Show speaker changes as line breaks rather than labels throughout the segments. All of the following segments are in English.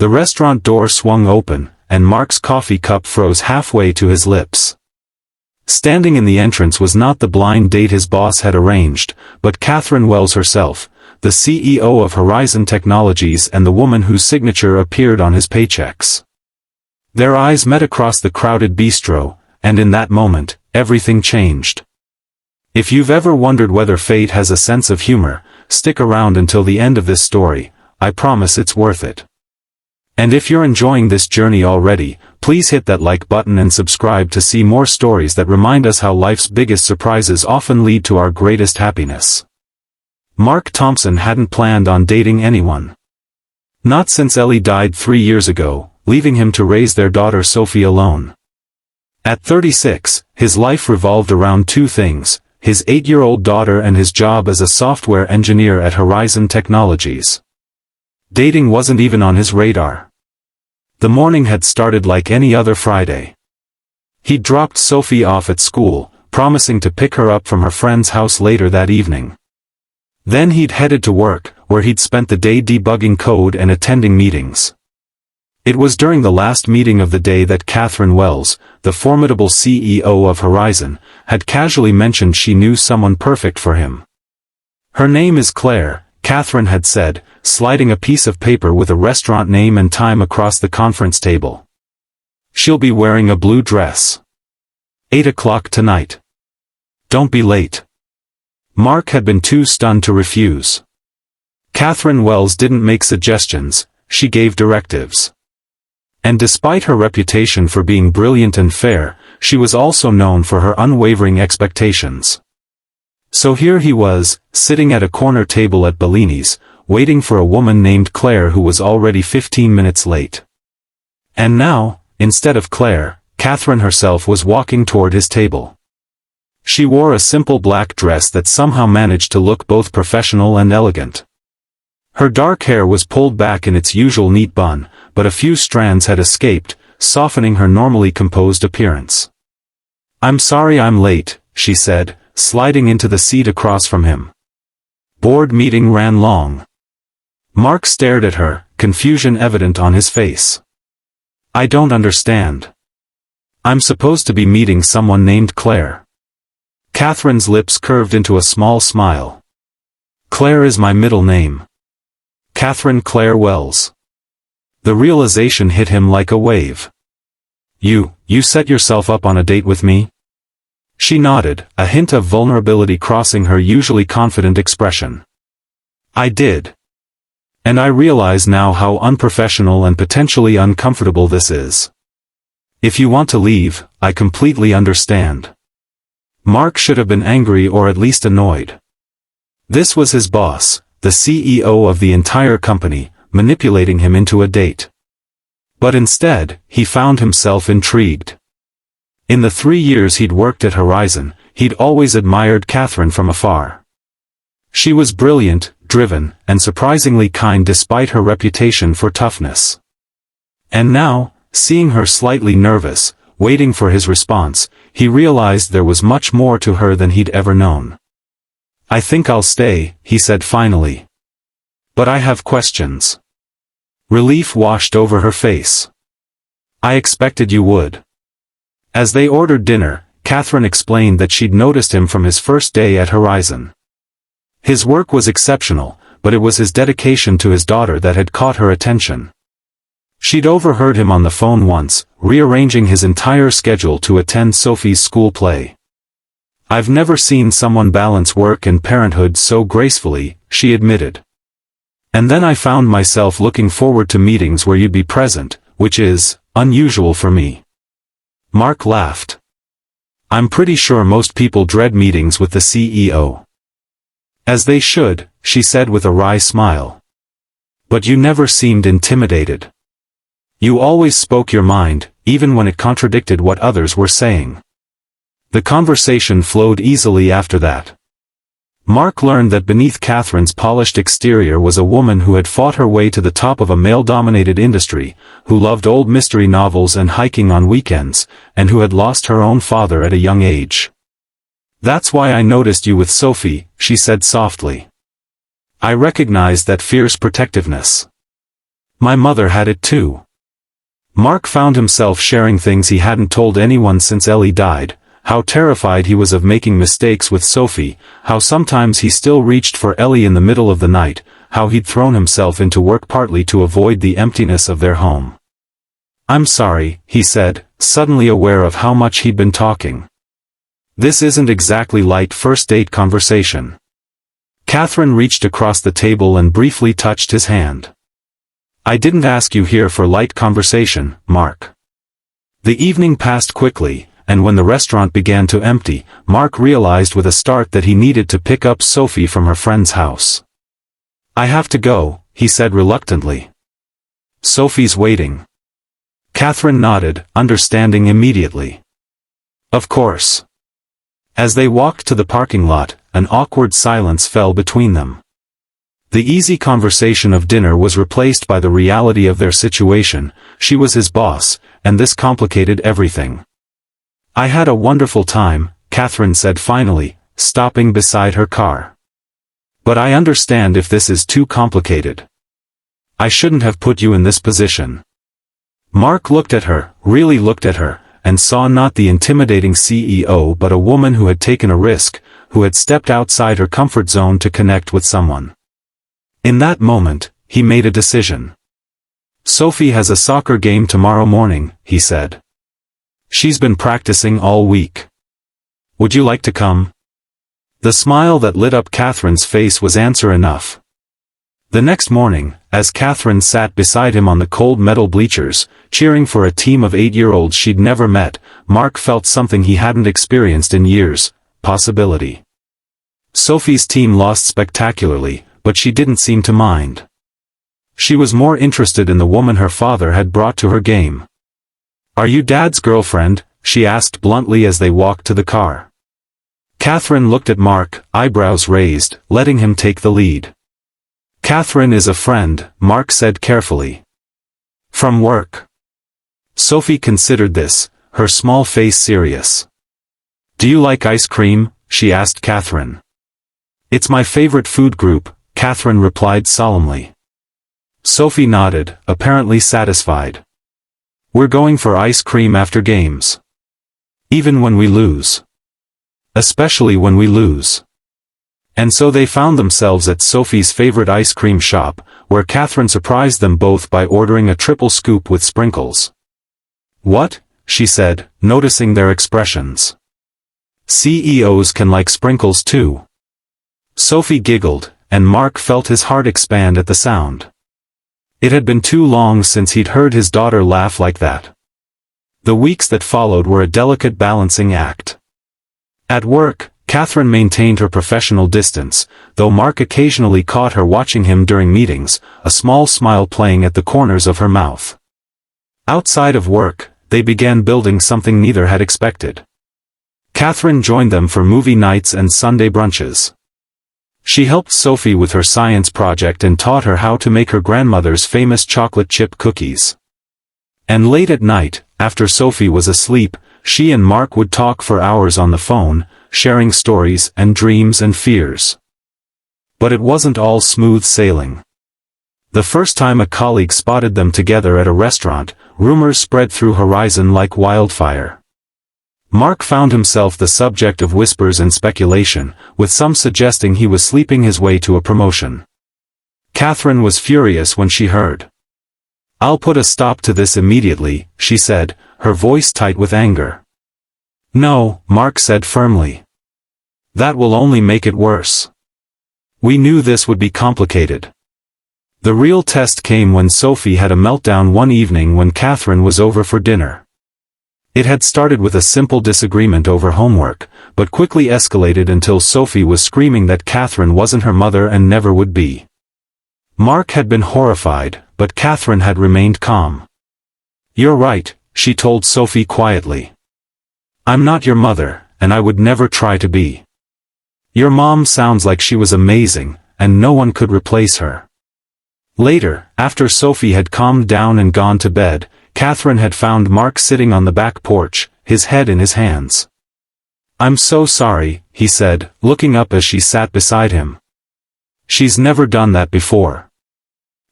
The restaurant door swung open, and Mark's coffee cup froze halfway to his lips. Standing in the entrance was not the blind date his boss had arranged, but Katherine Wells herself, the CEO of Horizon Technologies and the woman whose signature appeared on his paychecks. Their eyes met across the crowded bistro, and in that moment, everything changed. If you've ever wondered whether fate has a sense of humor, stick around until the end of this story. I promise it's worth it. And if you're enjoying this journey already, please hit that like button and subscribe to see more stories that remind us how life's biggest surprises often lead to our greatest happiness. Mark Thompson hadn't planned on dating anyone. Not since Ellie died 3 years ago, leaving him to raise their daughter Sophie alone. At 36, his life revolved around two things: his 8-year-old daughter and his job as a software engineer at Horizon Technologies. Dating wasn't even on his radar. The morning had started like any other Friday. He'd dropped Sophie off at school, promising to pick her up from her friend's house later that evening. Then he'd headed to work, where he'd spent the day debugging code and attending meetings. It was during the last meeting of the day that Katherine Wells, the formidable CEO of Horizon, had casually mentioned she knew someone perfect for him. "Her name is Claire," Katherine had said, sliding a piece of paper with a restaurant name and time across the conference table. "She'll be wearing a blue dress. 8 o'clock tonight. Don't be late." Mark had been too stunned to refuse. Katherine Wells didn't make suggestions, she gave directives. And despite her reputation for being brilliant and fair, she was also known for her unwavering expectations. So here he was, sitting at a corner table at Bellini's, waiting for a woman named Claire who was already 15 minutes late. And now, instead of Claire, Katherine herself was walking toward his table. She wore a simple black dress that somehow managed to look both professional and elegant. Her dark hair was pulled back in its usual neat bun, but a few strands had escaped, softening her normally composed appearance. "I'm sorry I'm late," she said, sliding into the seat across from him. "Board meeting ran long." Mark stared at her, confusion evident on his face. "I don't understand. I'm supposed to be meeting someone named Claire." Katherine's lips curved into a small smile. "Claire is my middle name. Katherine Claire Wells." The realization hit him like a wave. You set yourself up on a date with me?" She nodded, a hint of vulnerability crossing her usually confident expression. "I did. And I realize now how unprofessional and potentially uncomfortable this is. If you want to leave, I completely understand." Mark should have been angry or at least annoyed. This was his boss, the CEO of the entire company, manipulating him into a date. But instead, he found himself intrigued. In the 3 years he'd worked at Horizon, he'd always admired Katherine from afar. She was brilliant, driven, and surprisingly kind despite her reputation for toughness. And now, seeing her slightly nervous, waiting for his response, he realized there was much more to her than he'd ever known. "I think I'll stay," he said finally. "But I have questions." Relief washed over her face. "I expected you would." As they ordered dinner, Katherine explained that she'd noticed him from his first day at Horizon. His work was exceptional, but it was his dedication to his daughter that had caught her attention. She'd overheard him on the phone once, rearranging his entire schedule to attend Sophie's school play. "I've never seen someone balance work and parenthood so gracefully," she admitted. "And then I found myself looking forward to meetings where you'd be present, which is unusual for me." Mark laughed. "I'm pretty sure most people dread meetings with the CEO." "As they should," she said with a wry smile. "But you never seemed intimidated. You always spoke your mind, even when it contradicted what others were saying." The conversation flowed easily after that. Mark learned that beneath Katherine's polished exterior was a woman who had fought her way to the top of a male-dominated industry, who loved old mystery novels and hiking on weekends, and who had lost her own father at a young age. "That's why I noticed you with Sophie," she said softly. "I recognized that fierce protectiveness. My mother had it too. Mark found himself sharing things he hadn't told anyone since Ellie died, how terrified he was of making mistakes with Sophie, how sometimes he still reached for Ellie in the middle of the night, how he'd thrown himself into work partly to avoid the emptiness of their home. "I'm sorry," he said, suddenly aware of how much he'd been talking. "This isn't exactly light first date conversation." Katherine reached across the table and briefly touched his hand. "I didn't ask you here for light conversation, Mark." The evening passed quickly, and when the restaurant began to empty, Mark realized with a start that he needed to pick up Sophie from her friend's house. "I have to go," he said reluctantly. "Sophie's waiting." Katherine nodded, understanding immediately. "Of course." As they walked to the parking lot, an awkward silence fell between them. The easy conversation of dinner was replaced by the reality of their situation. She was his boss, and this complicated everything. "I had a wonderful time," Katherine said finally, stopping beside her car. "But I understand if this is too complicated. I shouldn't have put you in this position." Mark looked at her, really looked at her, and saw not the intimidating CEO but a woman who had taken a risk, who had stepped outside her comfort zone to connect with someone. In that moment, he made a decision. "Sophie has a soccer game tomorrow morning," he said. "She's been practicing all week. Would you like to come?" The smile that lit up Katherine's face was answer enough. The next morning, as Katherine sat beside him on the cold metal bleachers, cheering for a team of 8-year-olds she'd never met, Mark felt something he hadn't experienced in years: possibility. Sophie's team lost spectacularly, but she didn't seem to mind. She was more interested in the woman her father had brought to her game. "Are you Dad's girlfriend?" she asked bluntly as they walked to the car. Katherine looked at Mark, eyebrows raised, letting him take the lead. "Katherine is a friend," Mark said carefully. "From work." Sophie considered this, her small face serious. "Do you like ice cream?" she asked Katherine. "It's my favorite food group," Katherine replied solemnly. Sophie nodded, apparently satisfied. "We're going for ice cream after games. Even when we lose. Especially when we lose." And so they found themselves at Sophie's favorite ice cream shop, where Katherine surprised them both by ordering a triple scoop with sprinkles. "What?" she said, noticing their expressions. "CEOs can like sprinkles too." Sophie giggled, and Mark felt his heart expand at the sound. It had been too long since he'd heard his daughter laugh like that. The weeks that followed were a delicate balancing act. At work, Katherine maintained her professional distance, though Mark occasionally caught her watching him during meetings, a small smile playing at the corners of her mouth. Outside of work, they began building something neither had expected. Katherine joined them for movie nights and Sunday brunches. She helped Sophie with her science project and taught her how to make her grandmother's famous chocolate chip cookies. And late at night, after Sophie was asleep, she and Mark would talk for hours on the phone, sharing stories and dreams and fears. But it wasn't all smooth sailing. The first time a colleague spotted them together at a restaurant, rumors spread through Horizon like wildfire. Mark found himself the subject of whispers and speculation, with some suggesting he was sleeping his way to a promotion. Katherine was furious when she heard. "I'll put a stop to this immediately," she said, her voice tight with anger. "No," Mark said firmly. "That will only make it worse. We knew this would be complicated." The real test came when Sophie had a meltdown one evening when Katherine was over for dinner. It had started with a simple disagreement over homework, but quickly escalated until Sophie was screaming that Katherine wasn't her mother and never would be. Mark had been horrified, but Katherine had remained calm. "You're right," she told Sophie quietly. "I'm not your mother, and I would never try to be. Your mom sounds like she was amazing, and no one could replace her." Later, after Sophie had calmed down and gone to bed, Katherine had found Mark sitting on the back porch, his head in his hands. "I'm so sorry," he said, looking up as she sat beside him. "She's never done that before."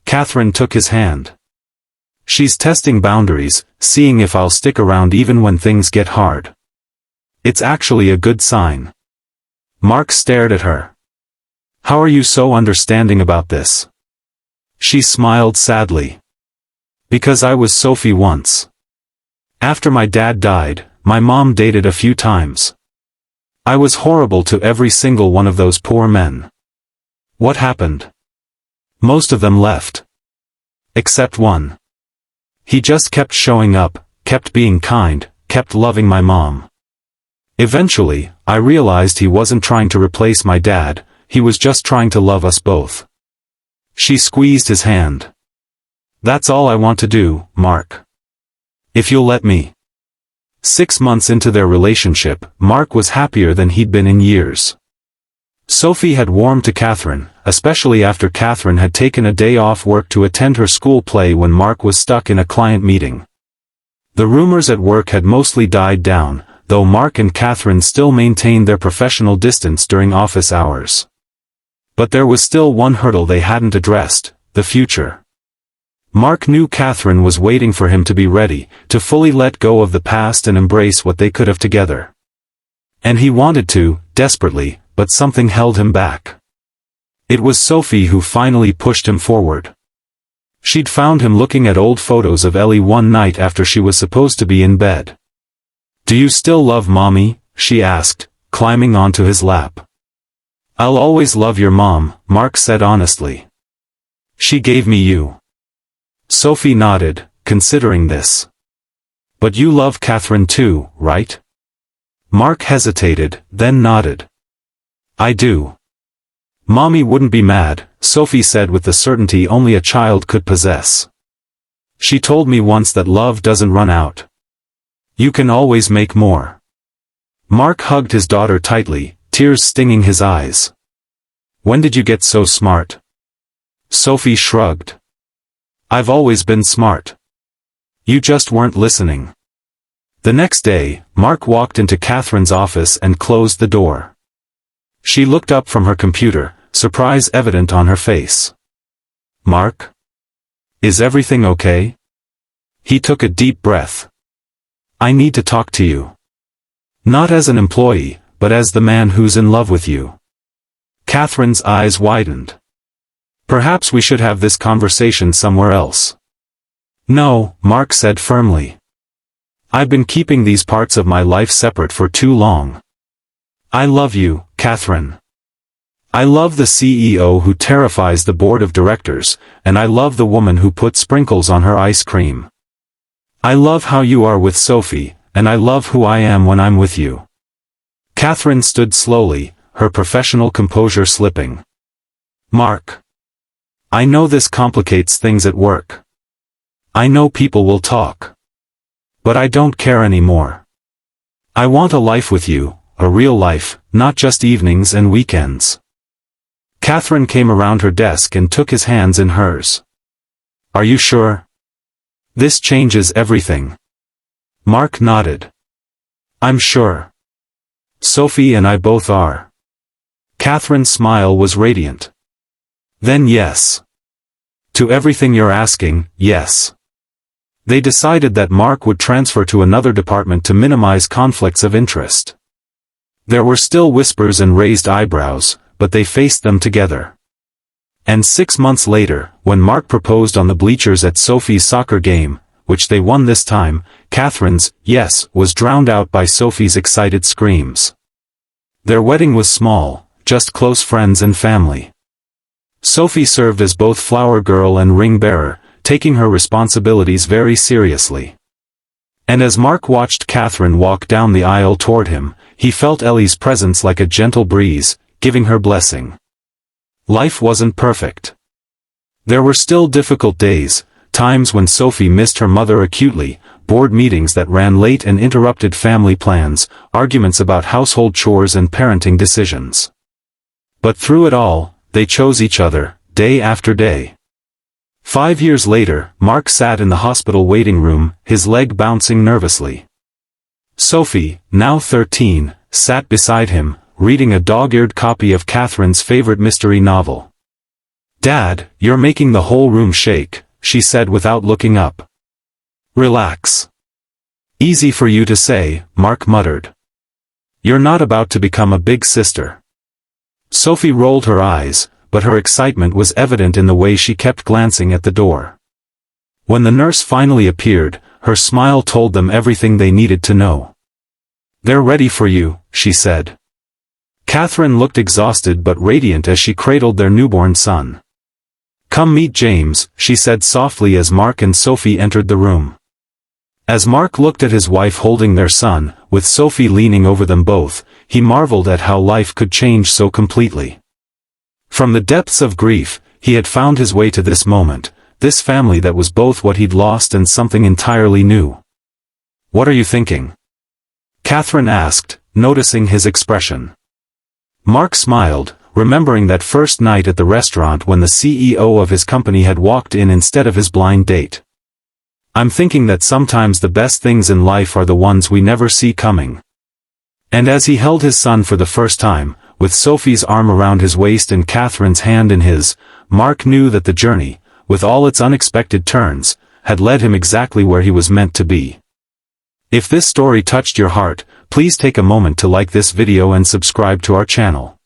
Katherine took his hand. She's testing boundaries, seeing if I'll stick around even when things get hard. It's actually a good sign. Mark stared at her. How are you so understanding about this? She smiled sadly. Because I was Sophie once. After my dad died, my mom dated a few times. I was horrible to every single one of those poor men. What happened? Most of them left. Except one. He just kept showing up, kept being kind, kept loving my mom. Eventually, I realized he wasn't trying to replace my dad, he was just trying to love us both. She squeezed his hand. That's all I want to do, Mark. If you'll let me. 6 months into their relationship, Mark was happier than he'd been in years. Sophie had warmed to Katherine, especially after Katherine had taken a day off work to attend her school play when Mark was stuck in a client meeting. The rumors at work had mostly died down, though Mark and Katherine still maintained their professional distance during office hours. But there was still one hurdle they hadn't addressed, the future. Mark knew Katherine was waiting for him to be ready, to fully let go of the past and embrace what they could have together. And he wanted to, desperately, but something held him back. It was Sophie who finally pushed him forward. She'd found him looking at old photos of Ellie one night after she was supposed to be in bed. "Do you still love Mommy?" she asked, climbing onto his lap. "I'll always love your mom," Mark said honestly. "She gave me you." Sophie nodded, considering this. "But you love Katherine too, right?" Mark hesitated, then nodded. "I do." "Mommy wouldn't be mad," Sophie said with the certainty only a child could possess. "She told me once that love doesn't run out. You can always make more." Mark hugged his daughter tightly, tears stinging his eyes. "When did you get so smart?" Sophie shrugged. "I've always been smart. You just weren't listening." The next day, Mark walked into Katherine's office and closed the door. She looked up from her computer, surprise evident on her face. "Mark? Is everything okay?" He took a deep breath. "I need to talk to you. Not as an employee, but as the man who's in love with you." Katherine's eyes widened. "Perhaps we should have this conversation somewhere else." "No," Mark said firmly. "I've been keeping these parts of my life separate for too long. I love you, Katherine. I love the CEO who terrifies the board of directors, and I love the woman who puts sprinkles on her ice cream. I love how you are with Sophie, and I love who I am when I'm with you." Katherine stood slowly, her professional composure slipping. "Mark. I know this complicates things at work. I know people will talk. But I don't care anymore. I want a life with you, a real life, not just evenings and weekends." Katherine came around her desk and took his hands in hers. "Are you sure? This changes everything." Mark nodded. "I'm sure. Sophie and I both are." Katherine's smile was radiant. "Then yes. To everything you're asking, yes." They decided that Mark would transfer to another department to minimize conflicts of interest. There were still whispers and raised eyebrows, but they faced them together. And 6 months later, when Mark proposed on the bleachers at Sophie's soccer game, which they won this time, Katherine's yes was drowned out by Sophie's excited screams. Their wedding was small, just close friends and family. Sophie served as both flower girl and ring bearer, taking her responsibilities very seriously. And as Mark watched Katherine walk down the aisle toward him, he felt Ellie's presence like a gentle breeze, giving her blessing. Life wasn't perfect. There were still difficult days, times when Sophie missed her mother acutely, board meetings that ran late and interrupted family plans, arguments about household chores and parenting decisions. But through it all, they chose each other, day after day. 5 years later, Mark sat in the hospital waiting room, his leg bouncing nervously. Sophie, now 13, sat beside him, reading a dog-eared copy of Katherine's favorite mystery novel. "Dad, you're making the whole room shake," she said without looking up. Relax. Easy for you to say, Mark muttered. You're not about to become a big sister. Sophie rolled her eyes, but her excitement was evident in the way she kept glancing at the door. When the nurse finally appeared, her smile told them everything they needed to know. They're ready for you, she said. Katherine looked exhausted but radiant as she cradled their newborn son. Come meet James, she said softly as Mark and Sophie entered the room. As Mark looked at his wife holding their son, with Sophie leaning over them both, he marveled at how life could change so completely. From the depths of grief, he had found his way to this moment, this family that was both what he'd lost and something entirely new. What are you thinking? Katherine asked, noticing his expression. Mark smiled, remembering that first night at the restaurant when the CEO of his company had walked in instead of his blind date. I'm thinking that sometimes the best things in life are the ones we never see coming. And as he held his son for the first time, with Sophie's arm around his waist and Katherine's hand in his, Mark knew that the journey, with all its unexpected turns, had led him exactly where he was meant to be. If this story touched your heart, please take a moment to like this video and subscribe to our channel.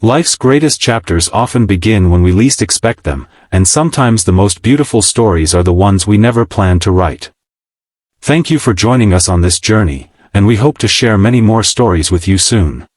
Life's greatest chapters often begin when we least expect them, and sometimes the most beautiful stories are the ones we never planned to write. Thank you for joining us on this journey, and we hope to share many more stories with you soon.